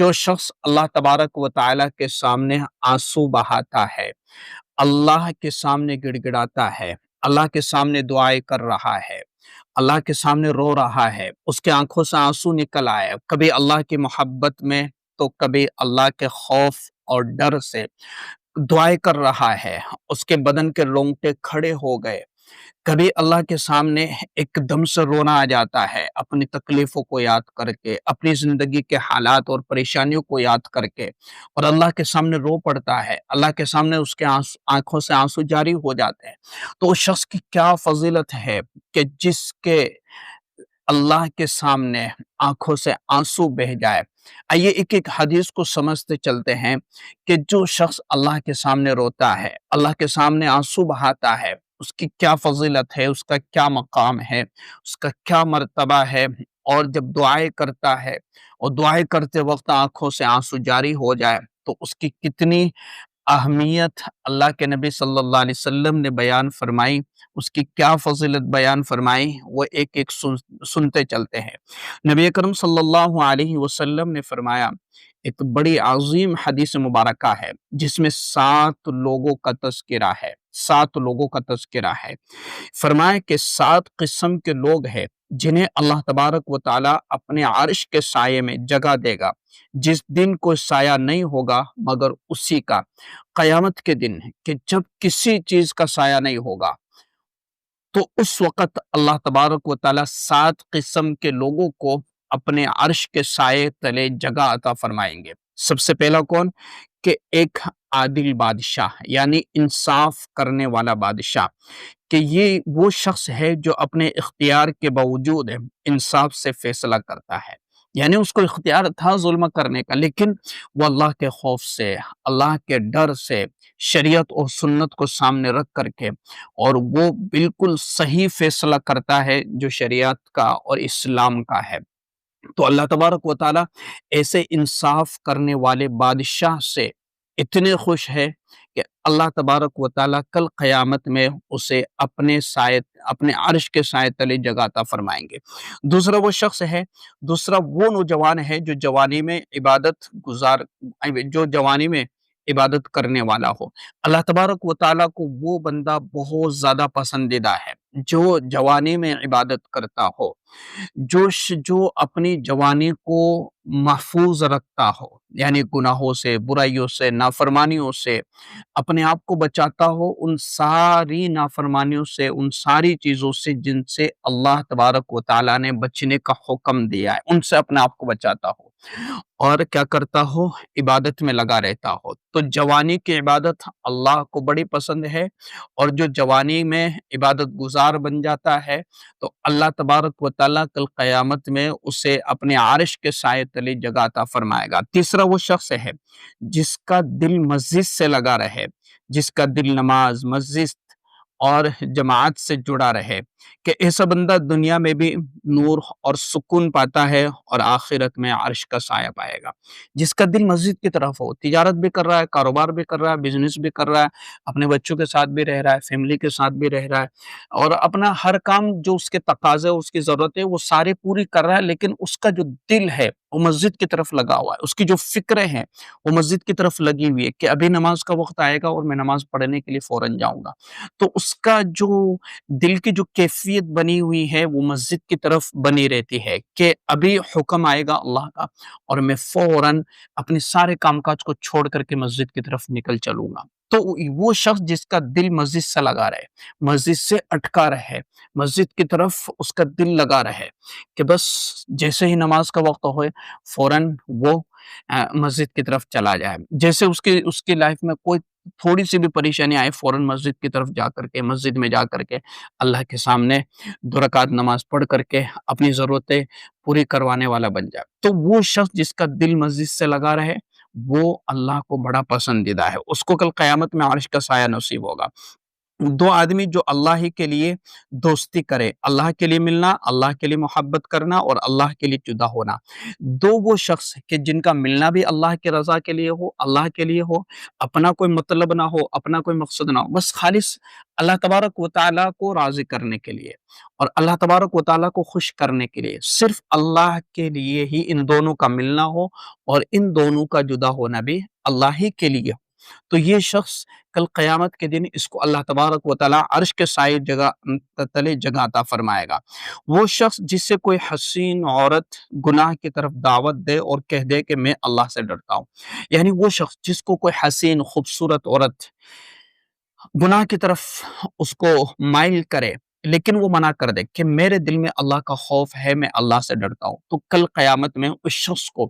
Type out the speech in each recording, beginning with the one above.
جو شخص اللہ تبارک و تعالی کے سامنے آنسو بہاتا ہے، اللہ کے سامنے گڑ گڑاتا ہے، اللہ کے سامنے دعائیں کر رہا ہے، اللہ کے سامنے رو رہا ہے، اس کے آنکھوں سے آنسو نکل آئے، کبھی اللہ کی محبت میں تو کبھی اللہ کے خوف اور ڈر سے دعائیں کر رہا ہے، اس کے بدن کے رونگٹے کھڑے ہو گئے، کبھی اللہ کے سامنے ایک دم سے رونا آ جاتا ہے، اپنی تکلیفوں کو یاد کر کے، اپنی زندگی کے حالات اور پریشانیوں کو یاد کر کے، اور اللہ کے سامنے رو پڑتا ہے، اللہ کے سامنے اس کے آنکھوں سے آنسو جاری ہو جاتے ہیں، تو اس شخص کی کیا فضیلت ہے کہ جس کے اللہ کے سامنے آنکھوں سے آنسو بہہ جائے۔ آئیے ایک ایک حدیث کو سمجھتے چلتے ہیں کہ جو شخص اللہ کے سامنے روتا ہے، اللہ کے سامنے آنسو بہاتا ہے، اس کی کیا فضیلت ہے، اس کا کیا مقام ہے، اس کا کیا مرتبہ ہے، اور جب دعائیں کرتا ہے اور دعائیں کرتے وقت آنکھوں سے آنسو جاری ہو جائے تو اس کی کتنی اہمیت اللہ کے نبی صلی اللہ علیہ وسلم نے بیان فرمائی، اس کی کیا فضیلت بیان فرمائی، وہ ایک ایک سنتے چلتے ہیں۔ نبی اکرم صلی اللہ علیہ وسلم نے فرمایا، ایک بڑی عظیم حدیث مبارکہ ہے جس میں 7 لوگوں کا تذکرہ ہے، 7 لوگوں کا تذکرہ ہے۔ فرمایا کہ 7 قسم کے لوگ ہیں جنہیں اللہ تبارک و تعالی اپنے عرش کے سائے میں جگہ دے گا، جس دن کوئی سایہ نہیں ہوگا مگر اسی کا، قیامت کے دن کہ جب کسی چیز کا سایہ نہیں ہوگا، تو اس وقت اللہ تبارک و تعالی 7 قسم کے لوگوں کو اپنے عرش کے سائے تلے جگہ عطا فرمائیں گے۔ سب سے پہلا کون؟ کہ ایک عادل بادشاہ، یعنی انصاف کرنے والا بادشاہ، کہ یہ وہ شخص ہے جو اپنے اختیار کے باوجود انصاف سے فیصلہ کرتا ہے، یعنی اس کو اختیار تھا ظلم کرنے کا، لیکن وہ اللہ کے خوف سے، اللہ کے ڈر سے، شریعت اور سنت کو سامنے رکھ کر کے، اور وہ بالکل صحیح فیصلہ کرتا ہے جو شریعت کا اور اسلام کا ہے۔ تو اللہ تبارک و تعالی ایسے انصاف کرنے والے بادشاہ سے اتنے خوش ہے کہ اللہ تبارک و تعالی کل قیامت میں اسے اپنے عرش کے سائے تلے جگہ عطا فرمائیں گے۔ دوسرا وہ شخص ہے، دوسرا وہ نوجوان ہے جو جوانی میں عبادت کرنے والا ہو۔ اللہ تبارک و تعالیٰ کو وہ بندہ بہت زیادہ پسندیدہ ہے جو جوانی میں عبادت کرتا ہو، جو اپنی جوانی کو محفوظ رکھتا ہو، یعنی گناہوں سے، برائیوں سے، نافرمانیوں سے اپنے آپ کو بچاتا ہو، ان ساری نافرمانیوں سے، ان ساری چیزوں سے جن سے اللہ تبارک و تعالیٰ نے بچنے کا حکم دیا ہے، ان سے اپنے آپ کو بچاتا ہو، اور کیا کرتا ہو؟ عبادت میں لگا رہتا ہو۔ تو جوانی کی عبادت اللہ کو بڑی پسند ہے، اور جو جوانی میں عبادت گزار بن جاتا ہے تو اللہ تبارک و تعالیٰ کل قیامت میں اسے اپنے عرش کے سائے تلے جگہ عطا فرمائے گا۔ تیسرا وہ شخص ہے جس کا دل مسجد سے لگا رہے، جس کا دل نماز، مسجد اور جماعت سے جڑا رہے، کہ ایسا بندہ دنیا میں بھی نور اور سکون پاتا ہے اور آخرت میں عرش کا سایہ پائے گا۔ جس کا دل مسجد کی طرف ہو، تجارت بھی کر رہا ہے، کاروبار بھی کر رہا ہے، بزنس بھی کر رہا ہے، اپنے بچوں کے ساتھ بھی رہ رہا ہے، فیملی کے ساتھ بھی رہ رہا ہے، اور اپنا ہر کام جو اس کے تقاضے، اس کی ضرورت ہے، وہ سارے پوری کر رہا ہے، لیکن اس کا جو دل ہے وہ مسجد کی طرف لگا ہوا ہے، اس کی جو فکریں ہیں وہ مسجد کی طرف لگی ہوئی ہے کہ ابھی نماز کا وقت آئے گا اور میں نماز پڑھنے کے لیے فوراً جاؤں گا۔ تو اس کا جو دل کی جو کیفیت بنی ہوئی ہے وہ مسجد کی طرف بنی رہتی ہے کہ ابھی حکم آئے گا اللہ کا اور میں فوراً اپنے سارے کام کاج کو چھوڑ کر کے مسجد کی طرف نکل چلوں گا۔ تو وہ شخص جس کا دل مسجد سے لگا رہے، مسجد سے اٹکا رہے، مسجد کی طرف اس کا دل لگا رہے، کہ بس جیسے ہی نماز کا وقت ہوئے فوراً وہ مسجد کی طرف چلا جائے، جیسے اس کی لائف میں کوئی تھوڑی سی بھی پریشانی آئے فوراً مسجد کی طرف جا کر کے، مسجد میں جا کر کے اللہ کے سامنے 2 رکعت نماز پڑھ کر کے اپنی ضرورتیں پوری کروانے والا بن جائے۔ تو وہ شخص جس کا دل مسجد سے لگا رہے وہ اللہ کو بڑا پسندیدہ ہے، اس کو کل قیامت میں عرش کا سایہ نصیب ہوگا۔ دو آدمی جو اللہ ہی کے لیے دوستی کرے، اللہ کے لیے ملنا، اللہ کے لیے محبت کرنا اور اللہ کے لیے جدا ہونا، دو وہ شخص کہ جن کا ملنا بھی اللہ کی رضا کے لیے ہو، اللہ کے لیے ہو، اپنا کوئی مطلب نہ ہو، اپنا کوئی مقصد نہ ہو، بس خالص اللہ تبارک و تعالیٰ کو راضی کرنے کے لیے اور اللہ تبارک و تعالیٰ کو خوش کرنے کے لیے، صرف اللہ کے لیے ہی ان دونوں کا ملنا ہو اور ان دونوں کا جدا ہونا بھی اللہ ہی کے لیے ہو، تو یہ شخص کل قیامت کے دن اس کو اللہ تبارک و تعالیٰ عرش کے سائے تلے جگہ عطا فرمائے گا۔ وہ شخص جس سے کوئی حسین عورت گناہ کی طرف دعوت دے اور کہہ دے کہ میں اللہ سے ڈرتا ہوں، یعنی وہ شخص جس کو کوئی حسین خوبصورت عورت گناہ کی طرف اس کو مائل کرے لیکن وہ منع کر دے کہ میرے دل میں اللہ کا خوف ہے، میں اللہ سے ڈرتا ہوں، تو کل قیامت میں اس شخص کو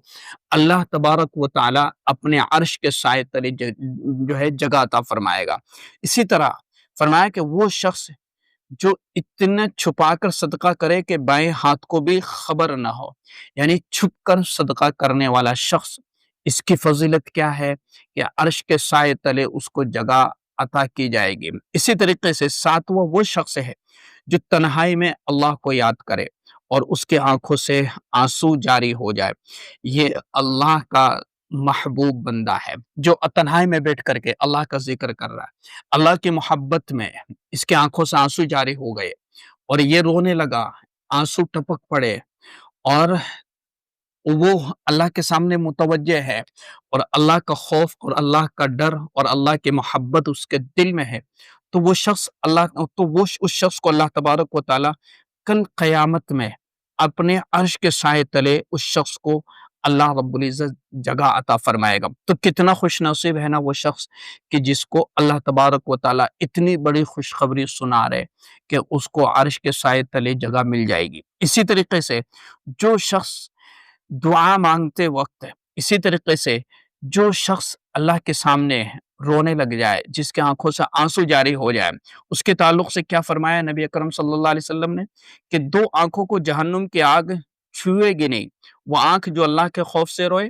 اللہ تبارک و تعالی اپنے عرش کے سائے تلے جو ہے جگہ عطا فرمائے گا۔ اسی طرح فرمایا کہ وہ شخص جو اتنا چھپا کر صدقہ کرے کہ بائیں ہاتھ کو بھی خبر نہ ہو، یعنی چھپ کر صدقہ کرنے والا شخص، اس کی فضیلت کیا ہے کہ عرش کے سائے تلے اس کو جگہ عطا کی جائے گی۔ اسی طریقے سے ساتواں وہ شخص ہے جو تنہائی میں اللہ کو یاد کرے اور اس کے آنکھوں سے آنسو جاری ہو جائے، یہ اللہ کا محبوب بندہ ہے جو تنہائی میں بیٹھ کر کے اللہ کا ذکر کر رہا ہے، اللہ کی محبت میں اس کے آنکھوں سے آنسو جاری ہو گئے اور یہ رونے لگا، آنسو ٹپک پڑے اور وہ اللہ کے سامنے متوجہ ہے اور اللہ کا خوف اور اللہ کا ڈر اور اللہ کی محبت اس کے دل میں ہے، تو وہ شخص اس شخص کو اللہ تبارک و تعالی کل قیامت میں اپنے عرش کے سائے تلے اس شخص کو اللہ رب العزت جگہ عطا فرمائے گا۔ تو کتنا خوش نصیب ہے نا وہ شخص کہ جس کو اللہ تبارک و تعالی اتنی بڑی خوشخبری سنا رہے کہ اس کو عرش کے سائے تلے جگہ مل جائے گی۔ اسی طریقے سے جو شخص دعا مانگتے وقت، اسی طریقے سے جو شخص اللہ کے سامنے رونے لگ جائے، جس کے آنکھوں سے آنسو جاری ہو جائے، اس کے تعلق سے کیا فرمایا نبی اکرم صلی اللہ علیہ وسلم نے کہ دو آنکھوں کو جہنم کی آگ چھوئے گی نہیں، وہ آنکھ جو اللہ کے خوف سے روئے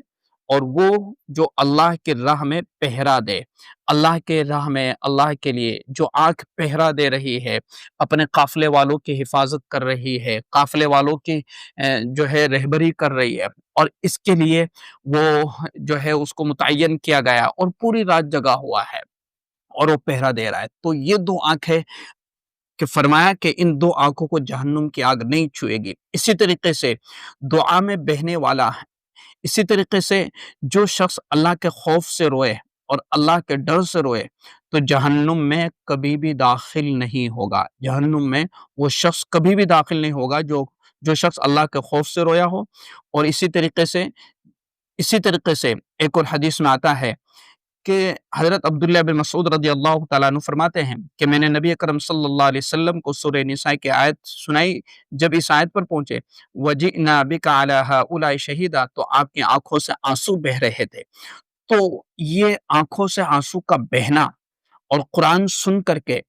اور وہ جو اللہ کی راہ میں پہرا دے، اللہ کے راہ میں اللہ کے لیے جو آنکھ پہرا دے رہی ہے، اپنے قافلے والوں کی حفاظت کر رہی ہے، قافلے والوں کی جو ہے رہبری کر رہی ہے اور اس کے لیے وہ جو ہے اس کو متعین کیا گیا اور پوری رات جگا ہوا ہے اور وہ پہرا دے رہا ہے، تو یہ دو آنکھیں کہ فرمایا کہ ان دو آنکھوں کو جہنم کی آگ نہیں چھوئے گی۔ اسی طریقے سے دعا میں بہنے والا، اسی طریقے سے جو شخص اللہ کے خوف سے روئے اور اللہ کے ڈر سے روئے تو جہنم میں کبھی بھی داخل نہیں ہوگا، جہنم میں وہ شخص کبھی بھی داخل نہیں ہوگا جو شخص اللہ کے خوف سے رویا ہو۔ اور اسی طریقے سے ایک اور حدیث میں آتا ہے کہ حضرت عبداللہ بن مسعود رضی اللہ تعالیٰ عنہ فرماتے ہیں کہ میں نے نبی اکرم صلی اللہ علیہ وسلم کو سورہ نساء کی آیت سنائی، جب اس آیت پر پہنچے وَجِئْنَا بِكَ عَلَىٰ هَٰؤُلَاءِ شَهِيدًا، تو آپ کی آنکھوں سے آنسو بہ رہے تھے، تو یہ آنکھوں سے آنسو کا بہنا اور قرآن سن کر کے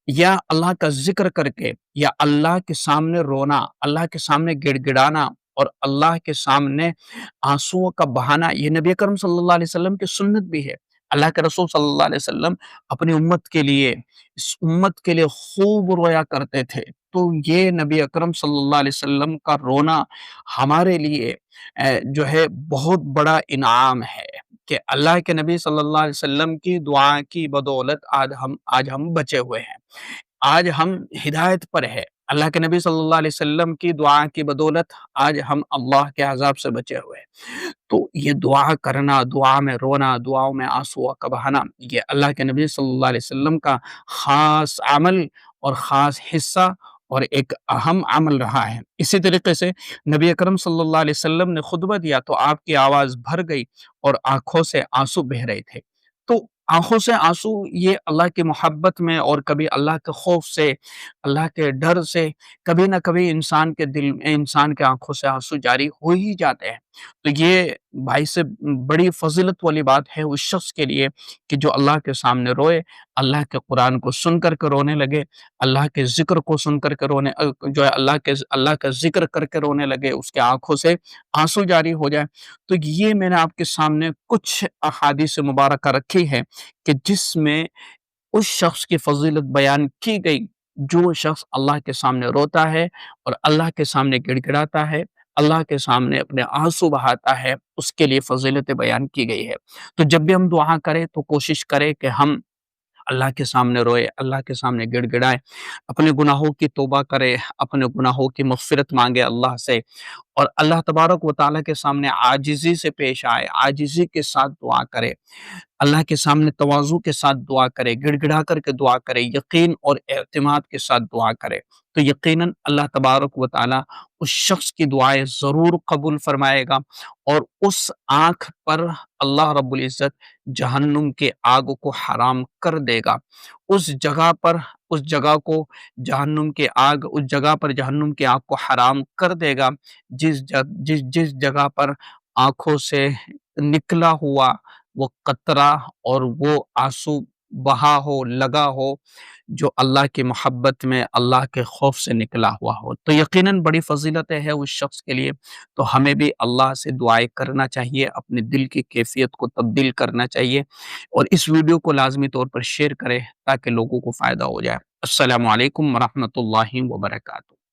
یا اللہ کا ذکر کر کے یا اللہ کے سامنے رونا، اللہ کے سامنے گڑ گڑانا اور اللہ کے سامنے آنسوؤں کا بہانا، یہ نبی اکرم صلی اللہ علیہ وسلم کی سنت بھی ہے۔ اللہ کے رسول صلی اللہ علیہ وسلم اپنی امت کے لیے، اس امت کے لیے خوب رویا کرتے تھے، تو یہ نبی اکرم صلی اللہ علیہ وسلم کا رونا ہمارے لیے جو ہے بہت بڑا انعام ہے کہ اللہ کے نبی صلی اللہ علیہ وسلم کی دعا کی بدولت آج ہم بچے ہوئے ہیں، آج ہم ہدایت پر ہے، اللہ کے نبی صلی اللہ علیہ وسلم کی دعا کی بدولت آج ہم اللہ کے عذاب سے بچے ہوئے ہیں۔ تو یہ دعا کرنا، دعا میں رونا، دعاؤں میں آنسو کا بہانا، یہ اللہ کے نبی صلی اللہ علیہ وسلم کا خاص عمل اور خاص حصہ اور ایک اہم عمل رہا ہے۔ اسی طریقے سے نبی اکرم صلی اللہ علیہ وسلم نے خطبہ دیا تو آپ کی آواز بھر گئی اور آنکھوں سے آنسو بہ رہے تھے، تو آنکھوں سے آنسو یہ اللہ کی محبت میں اور کبھی اللہ کے خوف سے، اللہ کے ڈر سے، کبھی نہ کبھی انسان کے دل میں، انسان کے آنکھوں سے آنسو جاری ہو ہی جاتے ہیں، تو یہ بھائی سے بڑی فضیلت والی بات ہے اس شخص کے لیے کہ جو اللہ کے سامنے روئے، اللہ کے قرآن کو سن کر کے رونے لگے، اللہ کے ذکر کو سن کر کے رونے، جو ہے اللہ کا ذکر کر کے رونے لگے، اس کے آنکھوں سے آنسو جاری ہو جائے۔ تو یہ میں نے آپ کے سامنے کچھ احادیث مبارکہ رکھی ہے کہ جس میں اس شخص کی فضیلت بیان کی گئی جو شخص اللہ کے سامنے روتا ہے اور اللہ کے سامنے گڑ گڑاتا ہے، اللہ کے سامنے اپنے آنسو بہاتا ہے، اس کے لیے فضیلت بیان کی گئی ہے۔ تو جب بھی ہم دعا کریں تو کوشش کریں کہ ہم اللہ کے سامنے روئے، اللہ کے سامنے گڑ گڑائے، اپنے گناہوں کی توبہ کرے، اپنے گناہوں کی مغفرت مانگے اللہ سے، اور اللہ تبارک و تعالیٰ کے سامنے عاجزی سے پیش آئے، عاجزی کے ساتھ دعا کرے، اللہ کے سامنے تواضع کے ساتھ دعا کرے، گڑ گڑا کر کے دعا کرے، یقین اور اعتماد کے ساتھ دعا کرے، تو یقیناً اللہ تبارک و تعالیٰ اس شخص کی دعائیں ضرور قبول فرمائے گا، اور اس آنکھ پر اللہ رب العزت جہنم کے آگ کو حرام کر دے گا، اس جگہ پر اس جگہ کو جہنم کے آگ اس جگہ پر جہنم کی آگ کو حرام کر دے گا، جس جگہ پر آنکھوں سے نکلا ہوا وہ قطرہ اور وہ آنسو بہا ہو، لگا ہو، جو اللہ کی محبت میں، اللہ کے خوف سے نکلا ہوا ہو، تو یقیناً بڑی فضیلتیں ہے اس شخص کے لیے۔ تو ہمیں بھی اللہ سے دعائیں کرنا چاہیے، اپنے دل کی کیفیت کو تبدیل کرنا چاہیے، اور اس ویڈیو کو لازمی طور پر شیئر کریں تاکہ لوگوں کو فائدہ ہو جائے۔ السلام علیکم ورحمۃ اللہ وبرکاتہ۔